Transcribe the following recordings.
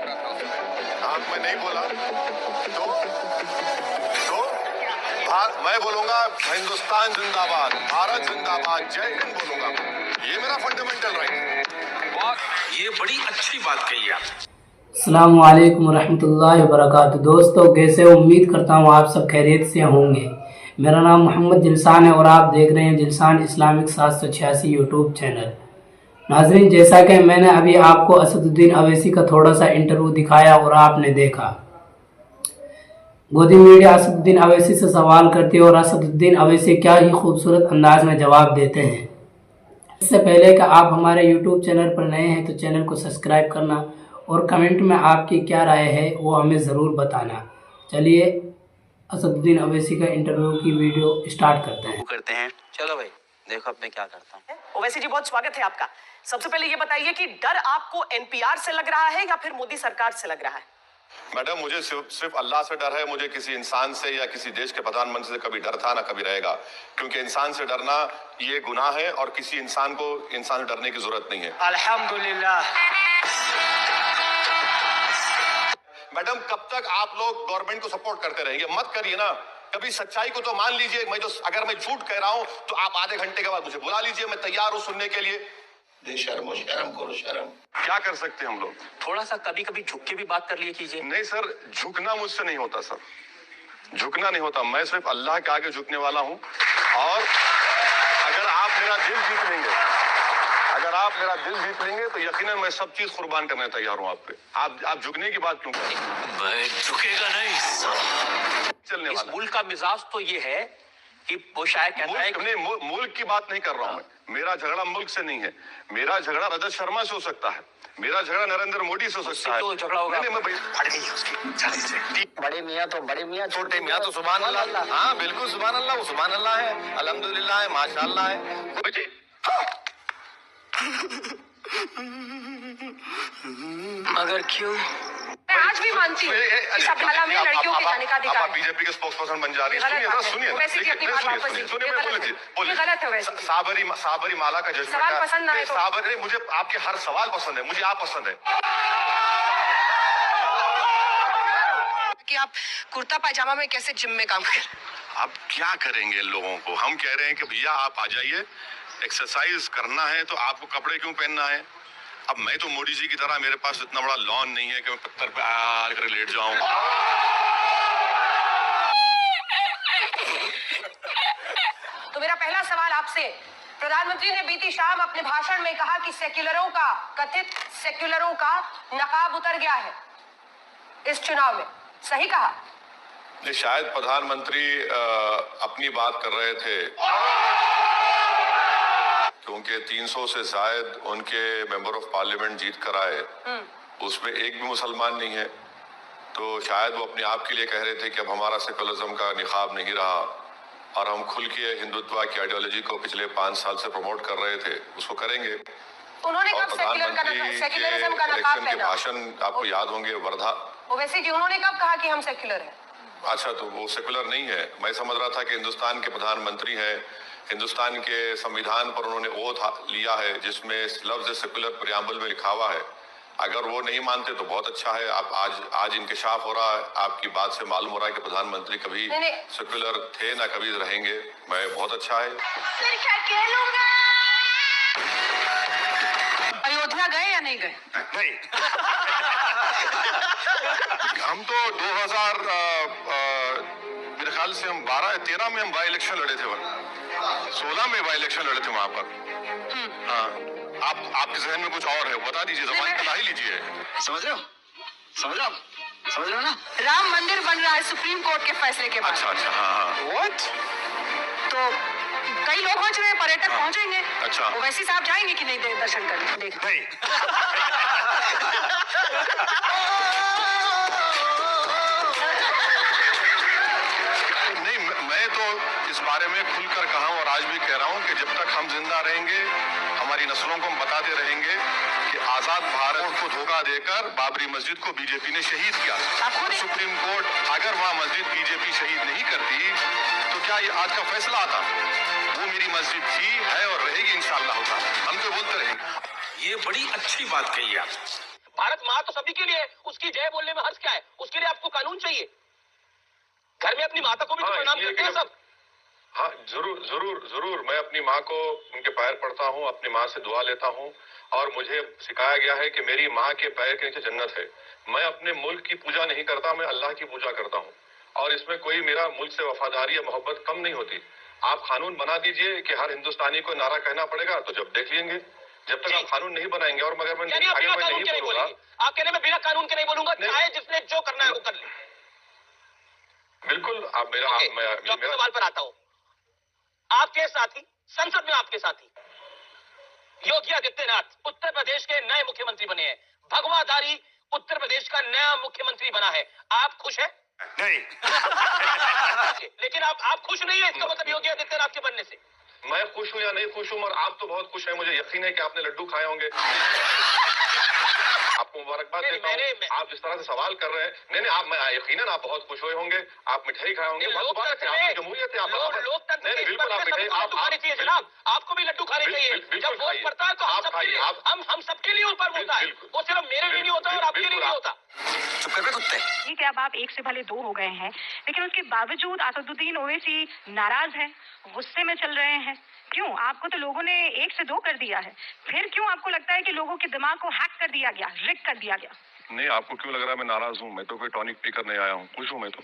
हाँ, मैं नहीं बोला तो मैं बोलूंगा हिंदुस्तान जिंदाबाद, भारत जिंदाबाद, जय हिंद बोलूंगा। ये मेरा फंडामेंटल राइट है। अस्सलाम वालेकुम रहमतुल्लाहि व बरकातुहू। दोस्तों कैसे हो? उम्मीद करता हूँ आप सब खैरियत से होंगे। मेरा नाम मोहम्मद जिलसान है और आप देख रहे हैं जिलसान इस्लामिक 786 यूट्यूब चैनल। नाजरीन, जैसा कि मैंने अभी आपको असदुद्दीन अवैसी का थोड़ा सा इंटरव्यू दिखाया और आपने देखा, गोदी मीडिया असदुद्दीन अवैसी से सवाल करती है और असदुद्दीन अवैसी क्या ही खूबसूरत अंदाज में जवाब देते हैं। इससे पहले कि आप हमारे यूट्यूब चैनल पर नए हैं तो चैनल को सब्सक्राइब करना और कमेंट में आपकी क्या राय है वो हमें ज़रूर बताना। चलिए असदुद्दीन अवैसी का इंटरव्यू की वीडियो स्टार्ट करते हैं। चलो भाई, देखो अब मैं क्या करता हूँ। ओवैसी जी, बहुत स्वागत है आपका। सबसे पहले ये बताइए कि डर आपको एनपीआर से लग रहा है या फिर मोदी सरकार से लग रहा है? मैडम, मुझे सिर्फ अल्लाह से डर है। मुझे किसी इंसान से या किसी देश के प्रधानमंत्री से कभी डर था ना कभी रहेगा, क्योंकि इंसान से डरना ये गुनाह है और किसी इंसान को इंसान से डरने की जरूरत नहीं है। अल्हम्दुलिल्लाह। मैडम, कब तक आप लोग गवर्नमेंट को सपोर्ट करते रहेंगे? मत करिए ना, कभी सच्चाई को तो मान लीजिए। अगर मैं झूठ कह रहा हूं तो आप आधे घंटे के बाद मुझे बुला लीजिए, मैं तैयार हूं सुनने के लिए। शर्म करो, शर्म। क्या कर सकते हैं हम लोग? थोड़ा सा कभी कभी झुक के भी बात कर लिए कीजिए। नहीं सर, झुकना मुझसे नहीं होता सर, झुकना नहीं होता। मैं सिर्फ अल्लाह के आगे झुकने वाला हूं। और अगर आप मेरा दिल जीत लेंगे तो यकीनन मैं सब चीज कुर्बान करने तैयार हूं आप पे। आप झुकने की बात क्यों कर रहे हैं? मैं झुकेगा नहीं। चलने इस वाला मुल्क का मिजाज तो ये है कि वो शायद कहता है कि मुल्क की बात नहीं कर रहा हूं मैं। मेरा झगड़ा मुल्क से नहीं है, मेरा झगड़ा रजत शर्मा से हो सकता है, मेरा झगड़ा नरेंद्र मोदी से हो सकता है। तो झगड़ा होगा। नहीं, मैं फट गई उसकी चाली से। बड़े मियाँ तो छोटे मियाँ तो सुभान अल्लाह। हाँ बिल्कुल सुभान अल्लाह, वो सुभान अल्लाह है, अल्हम्दुलिल्लाह है, माशाअल्लाह है। मगर क्यों? मैं आज भी मानती हूँ कि सभ्यता में लड़कियों के जाने का अधिकार है। बीजेपी के स्पोक्सपर्सन बन जा रही है। सुनिए, ओवैसी जी अपनी बात वापस लीजिए। ये गलत है ओवैसी जी। साबरी माला का जजमेंट सवाल पसंद ना आए तो? मुझे आपके हर सवाल पसंद है, मुझे आप पसंद है। कि आप कुर्ता पायजामा में कैसे जिम में काम कर? आप क्या करेंगे लोगों को? हम कह रहे हैं कि भैया आप आ जाइए, एक्सरसाइज करना है तो आपको कपड़े क्यों पहनना है? अब मैं तो मोदी जी की तरह, मेरे पास इतना बड़ा लॉन नहीं है कि मैं पत्थर पे आकर लेट जाऊं। तो मेरा पहला सवाल आपसे, प्रधानमंत्री ने बीती शाम अपने भाषण में कहा कि कथित सेक्युलरों का नकाब उतर गया है इस चुनाव में, सही कहा? नहीं, शायद प्रधानमंत्री अपनी बात कर रहे थे, क्योंकि 300 से ज्यादा उनके मेंबर ऑफ पार्लियामेंट जीत कर आए, उसमें एक भी मुसलमान नहीं है। तो शायद वो अपने आप के लिए कह रहे थे कि अब हमारा सेकुलरिज्म का निकाब नहीं रहा और हम खुल के हिंदुत्व की आइडियोलॉजी को पिछले 5 साल से प्रमोट कर रहे थे, उसको करेंगे। उन्होंने कब सेक्युलरिज्म का नकाब इलेक्शन के भाषण आपको याद होंगे, वर्धा। ओवैसी जी, उन्होंने कब कहा कि हम सेक्युलर हैं? अच्छा, तो वो सेकुलर नहीं है। मैं समझ रहा था कि हिंदुस्तान के प्रधानमंत्री हैं, हिंदुस्तान के संविधान पर उन्होंने ओथ लिया है जिसमें लफ्ज सेकुलर प्रियम्बल में लिखा हुआ है। अगर वो नहीं मानते तो बहुत अच्छा है। आप आज इंकशाफ हो रहा है, आपकी बात से मालूम हो रहा है कि प्रधानमंत्री कभी सेकुलर थे ना कभी रहेंगे। मैं बहुत अच्छा है। अयोध्या गए या नहीं गए? नहीं। हम तो 2000 मेरे ख्याल से हम 12 या 13 में हम बाई इलेक्शन लड़े थे, 16 में बाई इलेक्शन लड़े थे वहां पर। हाँ, आपके जहन में कुछ और है, बता दीजिए, जबान पे ला ही लीजिए। समझ रहे हो ना? राम मंदिर बन रहा है सुप्रीम कोर्ट के फैसले के बाद। अच्छा, हाँ। What? तो कई लोग पहुंच रहे हैं, पर्यटक पहुंचेंगे। अच्छा, ओवैसी साहब जाएंगे कि नहीं दर्शन करने? देख नहीं। मैं तो इस बारे में खुलकर कहा हूं और आज भी कह रहा हूं कि जब तक हम जिंदा रहेंगे, हमारी नस्लों को हम बताते रहेंगे कि आजाद भारत को धोखा देकर बाबरी मस्जिद को बीजेपी ने शहीद किया। सुप्रीम कोर्ट अगर वहां मस्जिद बीजेपी शहीद नहीं करती तो क्या ये आज का फैसला आता? वो मेरी मस्जिद थी, है और रहेगी इंशाअल्लाह। हम तो बोलते रहेंगे। ये बड़ी अच्छी बात कही आप। भारत माँ तो सभी के लिए है, उसकी जय बोलने में हर्ष क्या है? उसके लिए आपको कानून चाहिए। घर में अपनी माता को भी तो प्रणाम करते हैं सब। हाँ, जरूर जरूर जरूर। मैं अपनी माँ को उनके पैर पड़ता हूँ, अपनी माँ से दुआ लेता हूँ, और मुझे सिखाया गया है कि मेरी माँ के पैर के नीचे जन्नत है। मैं अपने मुल्क की पूजा नहीं करता, मैं अल्लाह की पूजा करता हूँ, और इसमें कोई मेरा मुल्क से वफादारी या मोहब्बत कम नहीं होती। आप कानून बना दीजिए कि हर हिंदुस्तानी को नारा कहना पड़ेगा, तो जब देख लेंगे। जब तक आप कानून नहीं बनाएंगे, और मगर मैं यानी आप बिना कानून के नहीं बोलेंगे। आप कहने में बिना कानून के नहीं बोलूंगा, चाहे जिसने जो करना है वो कर ले। बिल्कुल। आप मेरा मेरा सवाल पर आता हूँ। आपके साथी, संसद में आपके साथी योगी आदित्यनाथ उत्तर प्रदेश के नए मुख्यमंत्री बने हैं। भगवाधारी उत्तर प्रदेश का नया मुख्यमंत्री बना है। आप खुश हैं? नहीं। लेकिन आप खुश नहीं है, इसका मतलब योगी आदित्यनाथ के बनने से। मैं खुश हूं या नहीं खुश हूं, और आप तो बहुत खुश हैं, मुझे यकीन है कि आपने लड्डू खाए होंगे। आपको मुबारकबाद देता हूं। आप जिस तरह से सवाल कर रहे हैं, नहीं, आप यकीनन आप बहुत खुश हुए होंगे, आप मिठाई खाए होंगे। जमहूरियत है, बिल्कुल आप मिठाई खानी चाहिए जनाब, आपको भी लड्डू खाने चाहिए। जब वोट पड़ता है तो हम सबके लिए ऊपर होता है, वो सिर्फ मेरे लिए नहीं होता और आपके लिए नहीं होता। ठीक है, अब आप एक से भले दो हो गए हैं, लेकिन उसके बावजूद असदुद्दीन ओवैसी नाराज हैं, गुस्से में चल रहे हैं। क्यों? आपको तो लोगों ने एक से दो कर दिया है, फिर क्यों आपको लगता है कि लोगों के दिमाग को हैक कर दिया गया, रिग कर दिया गया? नहीं, आपको क्यों लग रहा है मैं नाराज हूँ? मैं तो कोई टॉनिक पी कर नहीं आया हूँ, खुश हूँ मैं तो।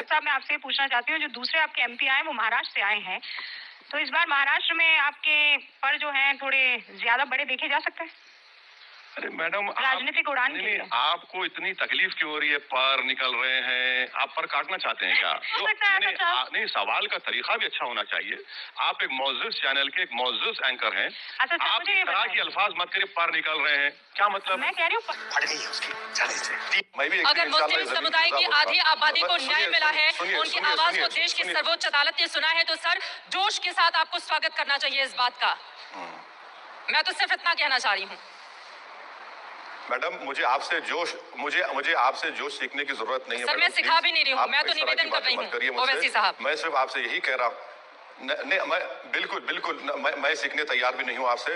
साहब, मैं आपसे पूछना चाहती हूँ, जो दूसरे आपके एमपी आए वो महाराष्ट्र से आए हैं, तो इस बार महाराष्ट्र में आपके पर जो हैं थोड़े ज्यादा बड़े देखे जा सकते हैं? अरे मैडम, राजनीतिक उड़ान के लिए। आपको इतनी तकलीफ क्यों हो रही है? पर निकल रहे हैं, आप पर काटना चाहते हैं क्या? नहीं, सवाल का तरीका भी अच्छा होना चाहिए। आप एक मौजूद चैनल के एक मौजूद एंकर हैं। आप इस तरह के अल्फाज मत करिए, पर निकल रहे हैं, क्या मतलब? मैं कह रही हूँ मैं भी अगर मुस्लिम समुदाय की आधी आबादी को न्याय मिला है, उनकी आवाज को देश की सर्वोच्च अदालत ने सुना है, तो सर जोश के साथ आपको स्वागत करना चाहिए इस बात का। मैं तो सिर्फ इतना कहना चाह रही हूँ। मैडम, मुझे आपसे जोश सीखने की जरूरत नहीं है। सर, मैं सिखा भी नहीं रही हूँ, मैं तो निवेदन कर रही हूँ ओवैसी साहब। मैं सिर्फ आपसे यही कह रहा हूँ। नहीं, मैं बिल्कुल मैं सीखने तैयार भी नहीं हूँ आपसे।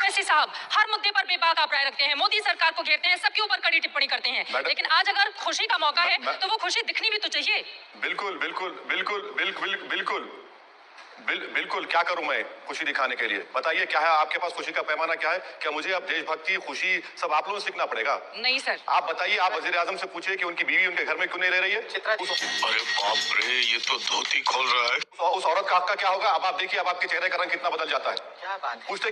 ओवैसी साहब हर मुद्दे पर बेबाक आप राय रखते हैं, मोदी सरकार को घेरते हैं, सबके ऊपर कड़ी टिप्पणी करते हैं, लेकिन आज अगर खुशी का मौका है तो वो खुशी दिखनी भी तो चाहिए। बिल्कुल। क्या करूं मैं खुशी दिखाने के लिए? बताइए, क्या है आपके पास खुशी का पैमाना? क्या है? क्या मुझे अब देशभक्ति, खुशी सब आप लोगों से सीखना पड़ेगा? नहीं सर। आप बताइए, आप वजीर आजम से पूछिए कि उनकी बीवी उनके घर में क्यों नहीं रह रही है। अरे बाप रे, ये तो धोती खोल रहा है। उस औरत का आपका क्या होगा? अब आप देखिए, अब आपके चेहरे का रंग कितना बदल जाता है। क्या बात है? पूछते